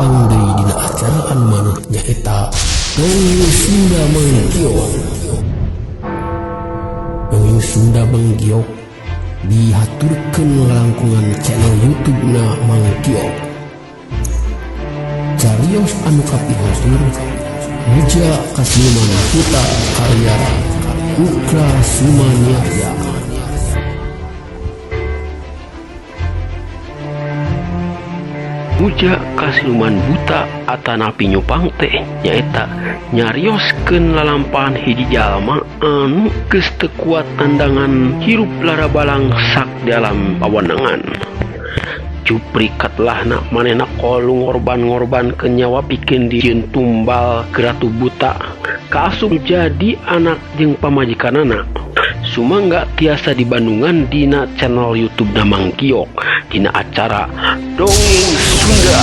datang dari dina acaraan maneh nyaeta Dongeng Sunda Mangkiok. Dongeng Sunda Mangkiok dihaturkeun langkungan channel YouTube-na Mangkiok. Cariyos anu kapihosur Muja Kasiluman Buta karya Ukra Sumaniaya. Muja Kasiluman Buta atanapi nyupang teh nyaeta nyarioskeun lalampahan hiji jalma anu geus teu kuat tandangan hirup lara balang sak dalam pawenangan. Jupri katlahna manehna kolu ngorban ke nyawa pikeun dijieun tumbal ke Ratu Buta kaasup jadi anak jeung pamajikanana. Sumangga tiasa di Bandungan dina channel YouTube na Mangkiok dina acara Dongeng Sunda.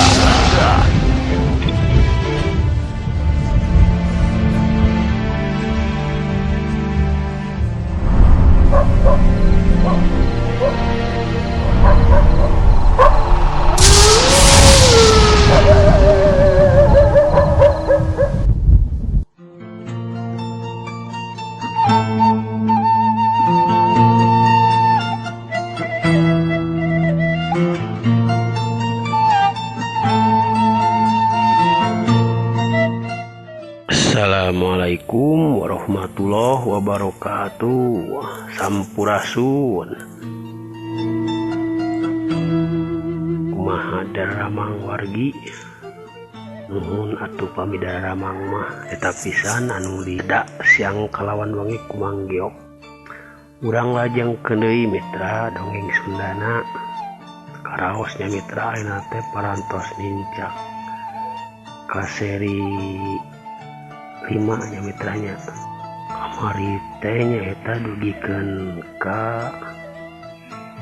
Assalamualaikum warahmatullahi wabarakatuh. Sampurasun. Kumaha daramang wargi? Nuhun atuh pamidaramang mah eta pisan anu lida siang kalawan wengi ku Manggiok. Urang lajengkeun deui mitra dongeng Sundana. Karaosnya mitra ayeuna teh parantos nincak ka seri 5 nya mitranya. Kamari teh nyaeta dugikeun ka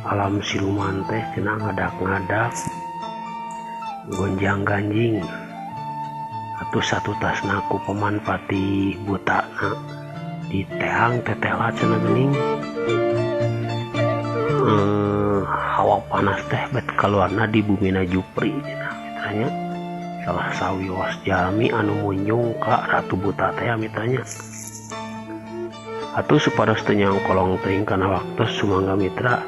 alam siluman teh cenah ngadak-ngadak gonjang ganjing atuh satu tasna ku pemanfaati butana di teang tetela cenah geuning. Hawa panas teh bet kaluarna di bumina Jupri cenah mitranya. Salah sawios jalmi anu munjung ka Ratu Buta teh mitanya. Atuh supados teu nyangkolong teuing kana waktos sumangga mitra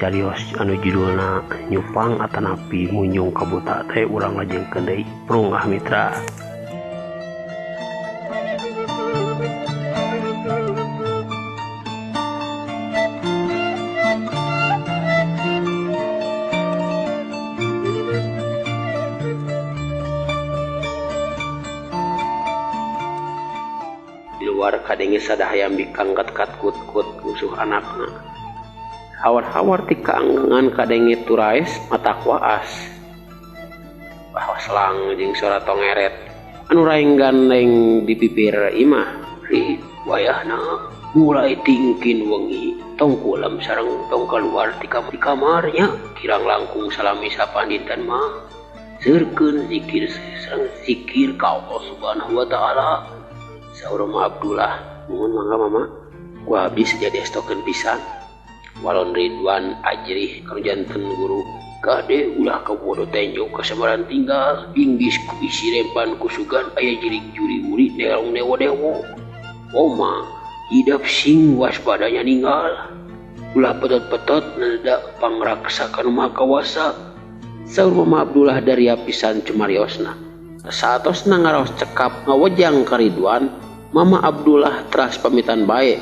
carios anu judulna nyupang atanapi munjung ka buta teh urang lajengkeun deui prungah mitra. Luar kadenge sadayam bikangkat kut-kut musuh anakna. Hawar-hawar ti kaanggengan kadenge turaes mata waas. Bahwa selang jeung suara tongeret anu raing gandeng di bibir imah ri wayahna mulai tingkin wengi tong kulam sareng tong keluar ti kamarnya kirang langkung salami sapanditan mah seurkeun zikir sareng zikir ka Allah Subhanahu wa taala. Saur Mama Abdullah, mohon mangga mama, ku habis jadi estokeun pisan. Walon Ridwan Ajrih kanu janten guru kade ulah kabodo tenjok kasamaran tinggal inggis ku isi rempan kusugan aya jirik juri uri derong dewo-dewo. Oma hidap sing waspadanya ninggal. Ulah petot-petot nada pangraksa kanu maha kawasa. Saur Mama Abdullah dari apisan cumariosna. Saatosna ngaraos cekap ngawejang ka Ridwan, Mama Abdullah teras pamitan bae.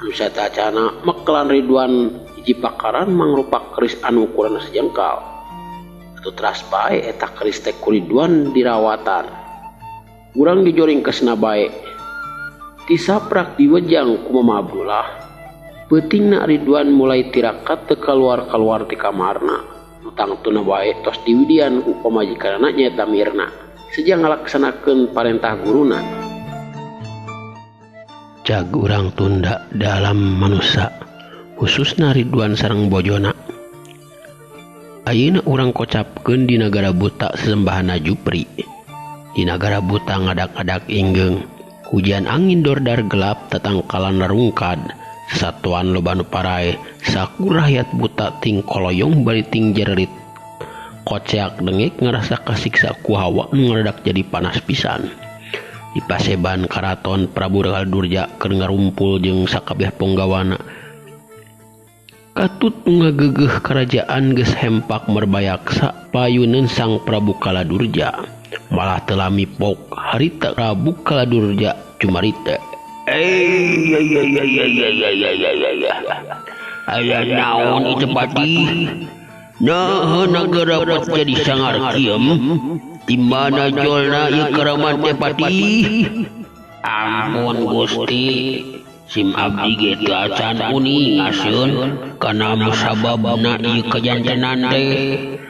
Anu satacana meklan Ridwan hiji pakaran mangrupa keris anu ukuran sajengkal. Atuh teras bae eta keris teh ku Ridwan dirawatan. Urang dijoringkeusna bae. Tisaprak diwejang ku Mama Abdullah. Peutingna Ridwan mulai tirakat teu kaluar-kaluar ti kamarna. Tangtuna bae tos diwidian ku pamajikanna nyaeta Mirna. Sejak ngalaksanakeun parentah guruna. Jag urang tunda dalam manusia khususna Ridwan sareng bojona. Ayeuna urang kocapkeun di Nagara Buta sesembahana Jupri. Di Nagara Buta ngadak-ngadak ingeung hujan angin dordar gelap tatangkalan larungkad satuan loba nu parae saku rakyat buta ting koloyong bari ting jererit koceak dengek ngerasa kasiksa ku hawa nu ngaradak jadi panas pisan. Di paseban karaton Prabu Durja keur ngarumpul jeung sakabeh punggawana. Katut ngagegeh kerajaan geus hempak merbayaksa payuneun Sang Prabu Kaladurja. Malah telah mipok harita Prabu Kaladurja cumarita. Aya naon itu pati? Nah nagara dapat jadi sangar kiam. Di mana jolna ieu karaman teh pati? Ampun Gusti, sim abdi ge teu acan uning ngaseun kana musababna ieu kajantenan teh.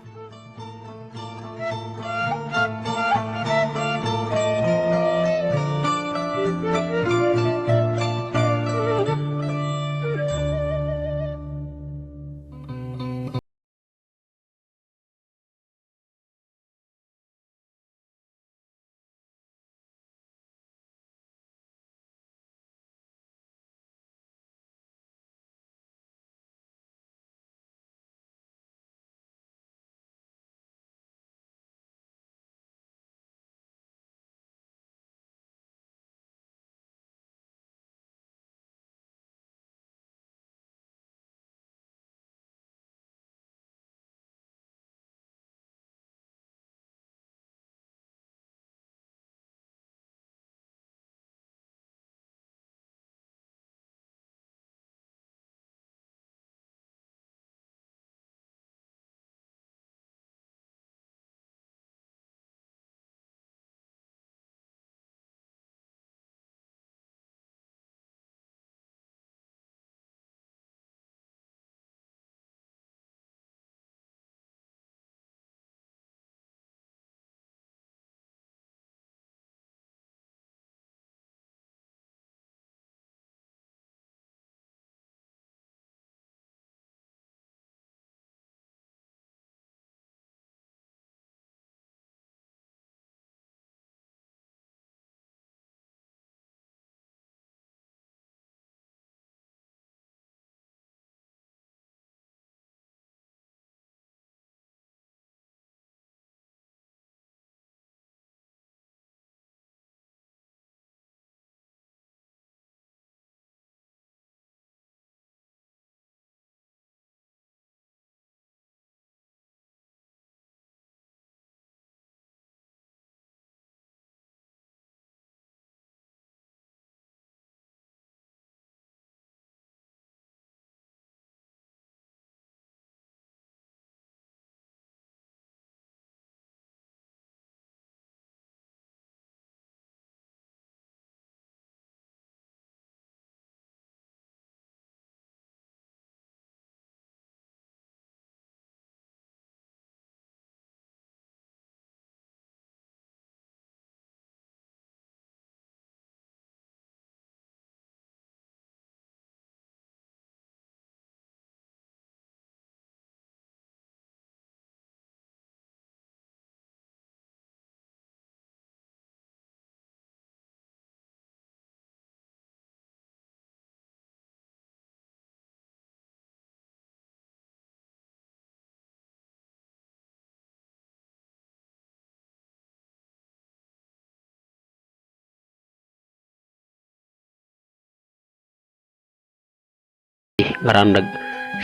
Ngarandeg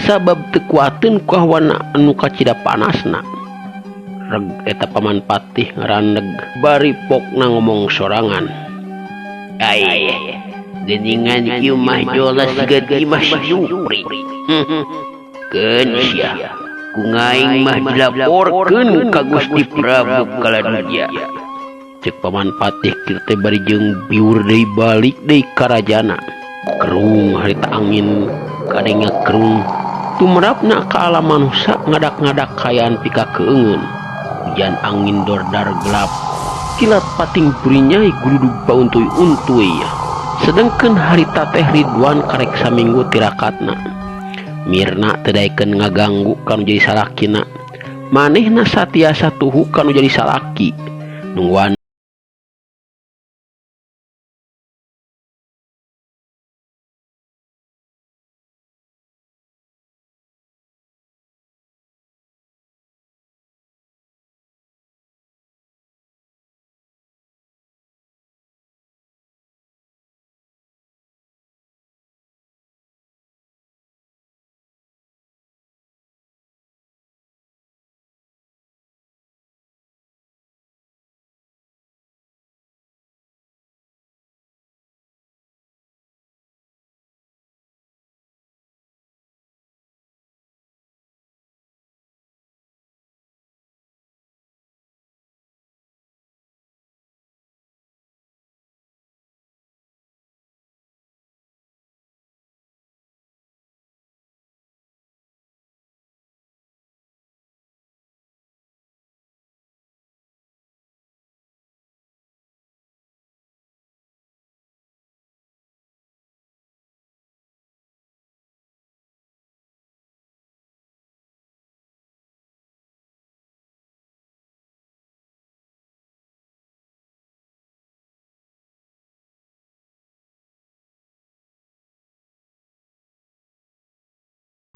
sabab teu kuateun ku hawana anu kacida panasna. Reg eta Paman Patih ngarandeg bari pokna ngomong sorangan. Ai geuningan kieu mah jolas siga mah Supri. Keun sia ku ngaing mah dilaporkeun ka Gusti Prabu Kaladurja. Cek Paman Patih kieu teh bari jeung biur deui balik deui ka rajana. Kerung harita angin kadenge kerung tumrapna ka alam manusia ngadak-ngadak kayaan pika keungeun. Hujan angin dordar gelap kilat pating burinyai guludug pauntuy-untuy. Sedengkeun harita teh Ridwan karek saminggu tirakatna. Mirna teu daekeun ngaganggu kanu jadi salakina. Manehna satiasa tuhu kanu jadi salaki. Nungguan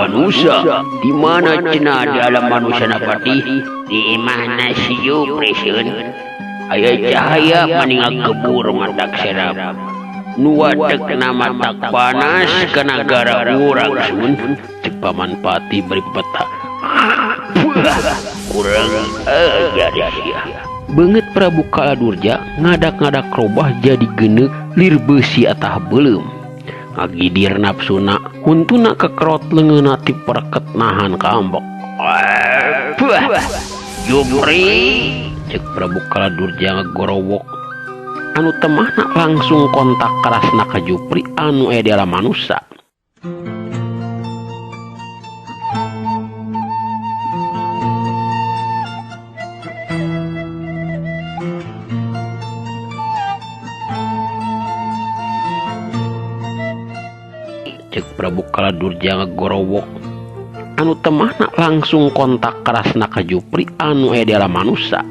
manusia di mana cenah di alam manusia napati di mana si Jupri sun aya cahaya meninggal kebur matak serap nuwatek nama tak panas ke negara urang sun cek paman pati beri peta kurang aja sia banget Prabu Kaladurja ngadak-ngadak robah jadi genek lir besi atah belum ngagidir nafsuna huntuna kekerot leungeuna ti pereket nahan kambok. Jupri cek Prabu Kaladurja ngagorowok anu temahna langsung kontak kerasna ka Jupri anu aya di alam manusia. Cek Prabu Kaladurja ngagorowok anu temahna langsung kontak kerasna ka Jupri anu aya di alam manusia.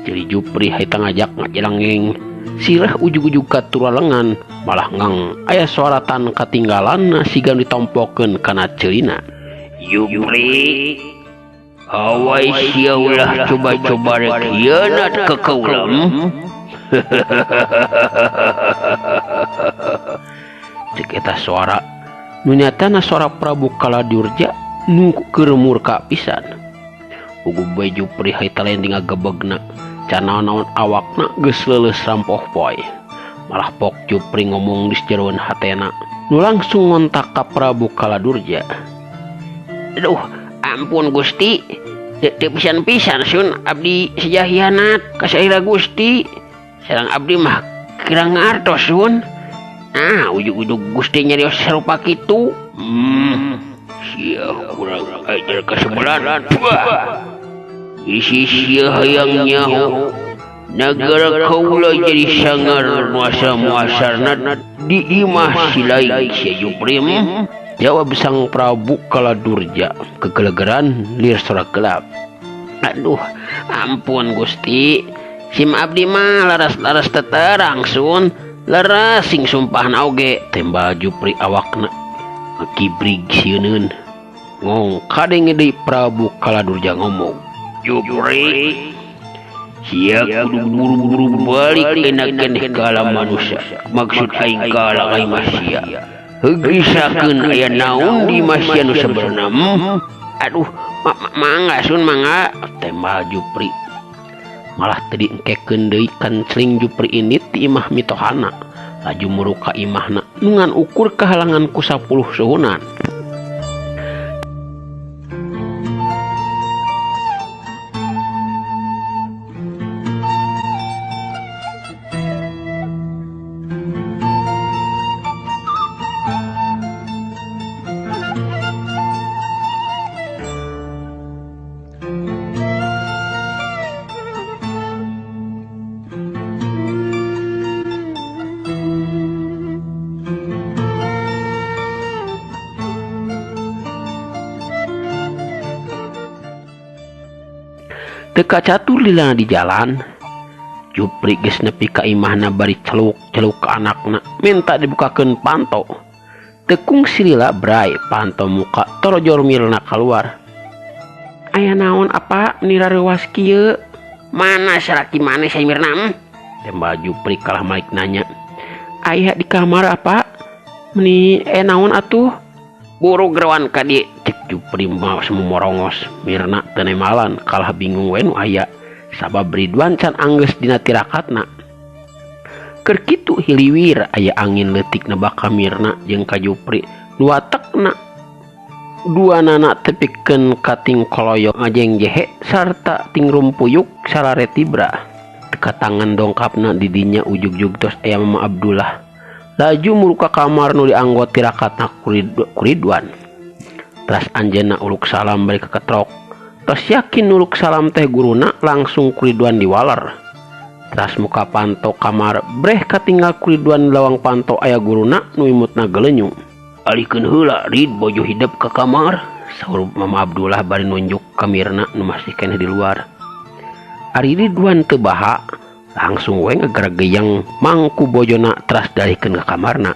Jadi Jupri haita ngajak ngajelangeng sirah ujug-ujug katura lengan malah ngang aya suaratan katinggalan siga ditompokeun kana ceulina. Jupri awai sia ulah coba-coba rek hianat ka kaulam. Cek eta suara nunyatana suara Prabu Kaladurja nu keur murka pisan. Ugu bae Jupri haita lain ngagebegna can naon awakna geus leuleus rampoh poe. Malah pok Jupri ngomong di jeroan hatena nu langsung ngontak ka Prabu Kaladurja. Aduh, ampun Gusti. Teu pisan-pisan sun abdi sejah hianat ka saira Gusti. Sareng abdi mah kirang ngartos sun. Ujug-ujug Gusti nyarios sarupa kitu. Sia kurang ajar kasebelan. Isi sia hayang nyaho nagara kaula jadi sangar muasar-muasarna di imah silai sia Jupri. Jawab sang Prabu Kaladurja kegelegeran lir sorak gelap. Aduh, ampun Gusti. Sim abdi mah laras-laras teterang sun. Leres sing sumpahna oge tembal Jupri awakna ngakibrig sieun ngong kadenge deui Prabu Kaladurja ngomong. Jupri sia kudu buru-buru balik enakeun ka alam manusia. Maksud aing ka alam aing masia heugisakeun aya naon di masia nu sabenerna. Aduh, mangga sun mangga tembal Jupri. Malah tadi engkekeun deui kancling Jupri ini ti imah mitohana laju muruka imahna nungan ukur kehalangan ku 10 suhunan. Teka catur lilana di jalan Jupri geus nepi ka imahna bari celuk ka anakna minta dibukakeun panto. Tekung silila bray panto muka torojor milna keluar. Aya naon apa nira rewas kieu? Mana saraki maneh saya mirna? Tembal Jupri kalah malik nanya. Aya di kamar apa? Meni naon atuh? Buru gerawan ka dieu. Jupri mah semumorongos mirna teu nemalan kalah bingung we nu aya sabab Ridwan can anggeus dina tirakatna. Keur kitu hiliwir aya angin leutik nebak ka mirna jeung ka Jupri nu watekna duanana tepikeun kating koloyok ngajeng jehe sarta ting rumpuyuk sarare tibra. Teka tangan dongkapna di dinya ujug-ujug tos aya Mama Abdullah laju muruka kamar nu dianggo tirakatna ku Ridwan. Teras anjeunna uluk salam bari keketrok. Tos yakin uluk salam teh guruna langsung ku Ridwan diwaler. Teras muka panto kamar breh katinggal ku Ridwan lawang panto aya guruna nu imutna gelenyung. Alikeun heula Rid bojo hidep ke kamar. Saur Mama Abdullah bari nunjuk ka mirna nu masih keneh di luar. Ari Ridwan teu baha langsung we ngagarageyang mangku bojona teras dalikeun ka kamarna.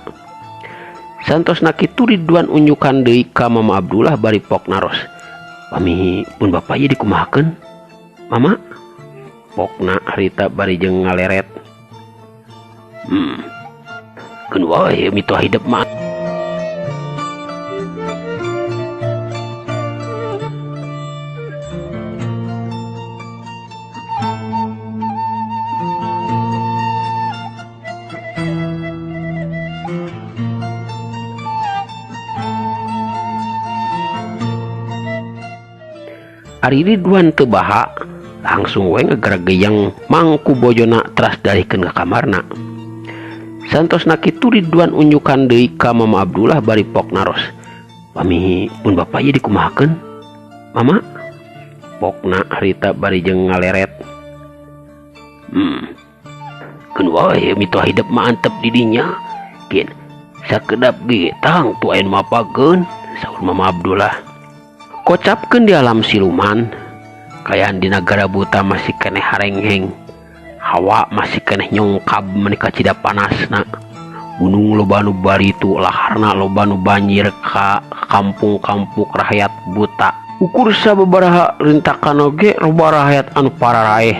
Santos nakitu Ridwan unjukan deui ka Mama Abdullah bari pok naros. Pami pun bapak ieu dikumahakeun? Mama? Pokna harita bari jeung ngaleret. Keun wae mitoh hidup mah. Ari Ridwan teu baha, langsung we ngegergeyang mangku bojona teras dalihkeun ka kamarna. Santos nakitu Ridwan unjukan deui ka Mama Abdullah bari pok naros. Pami pun bapak ieu dikumahakeun? Mama? Pokna harita bari jeung ngaleret. Keun wae mitoh hidup mah antep di dinya. Kin sakedap ge tang tu ayeuna mapakeun, saur Mama Abdullah. Kocapkeun di alam siluman, kayaan di negara buta masih keneh harengheng, hawa masih keneh nyongkab menika cida panasna, gunung loba nu baritu, laharna loba nu banjir ka kampung-kampung rakyat buta. Ukur sababaraha rintakan oge loba rakyat anu pararaeh.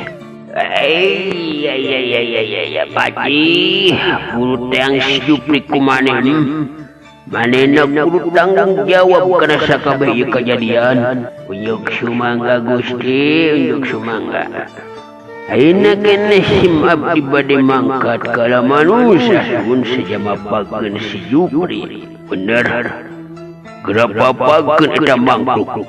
Ya Paji, bulu teang Jupri kumaneh. Manehna kudu tanggung jawab kana sakabeh ieu kejadian. Unjuk sumangga Gusti, unjuk sumangga. Ayeuna keneh sim abdi bade mangkat kala manusia sun sajamapakeun si Jupri. Bener. Gerapapakeun eta mangkluk.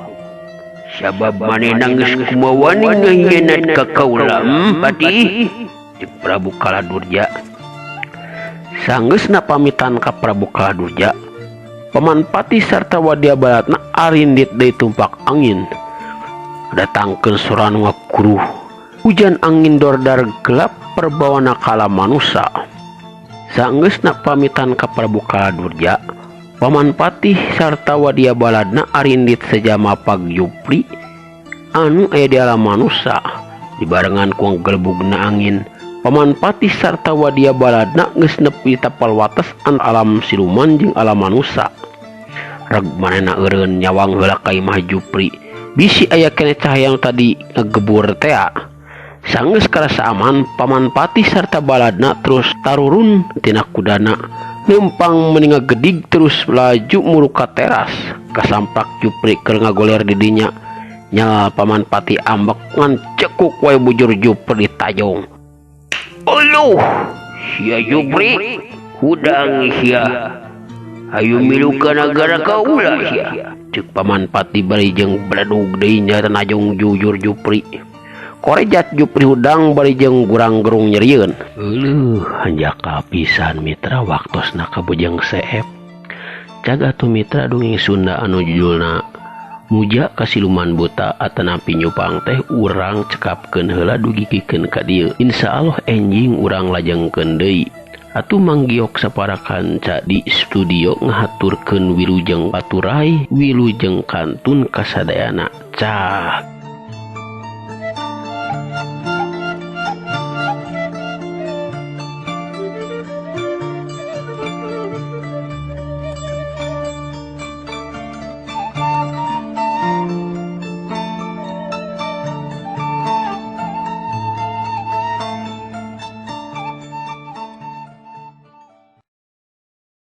Sabab manehna geus kumawani ngahianat ka kaula, Pati. Di Prabu Kaladurja. Sanggeusna pamitan ka Prabu Kaladurja, Paman Pati sarta wadia balatna arindit deui tumpak angin. Datangkeun sora nu ngakuruh. Hujan angin dordar gelap perbawana kala manusia. Sanggeusna pamitan ka Prabu Kaladurja, Paman Pati sarta wadia baladna arindit sajama pag Jupri anu aya di alam manusia. Dibarengan ku gelebugna angin, Paman Pati sarta wadia baladna geus nepi tapal wates an alam siluman jeung alam manusia. Reg manehna eureun nyawang heula ka imah Jupri, bisi aya keneh cahaya anu tadi ngagebur teh. Sanggeus karasa aman, Paman Pati sarta baladna terus tarurun tina kudana, lempang mending ngagedig terus laju muru ka teras. Kasampak Jupri keur ngagoler di dinya. Nya Paman Pati ambek ngan cekuk wae bujur Jupri tajong. Uluh, sia Jupri, hudang sia. Ayo milu ka nagara kaula sia. Ceuk Paman Pati bari jeung bladug deui nya najong jujur Jupri. Korejat Jupri hudang bari jeung gurang-gerung nyerieun. Eueuh, hanjaka pisan mitra waktosna ka Bujang Seep. Jaga tu mitra dongeng Sunda anu judulna Muja ka Siluman Buta atanapi nyupang teh urang cekapkeun heula dugikikeun ka dieu. Insyaallah enjing urang lajengkeun deui. Atuh manggiok saparakanca di studio ngahaturkeun wilujeng baturai, wilujeng kantun kasadayana. Cah.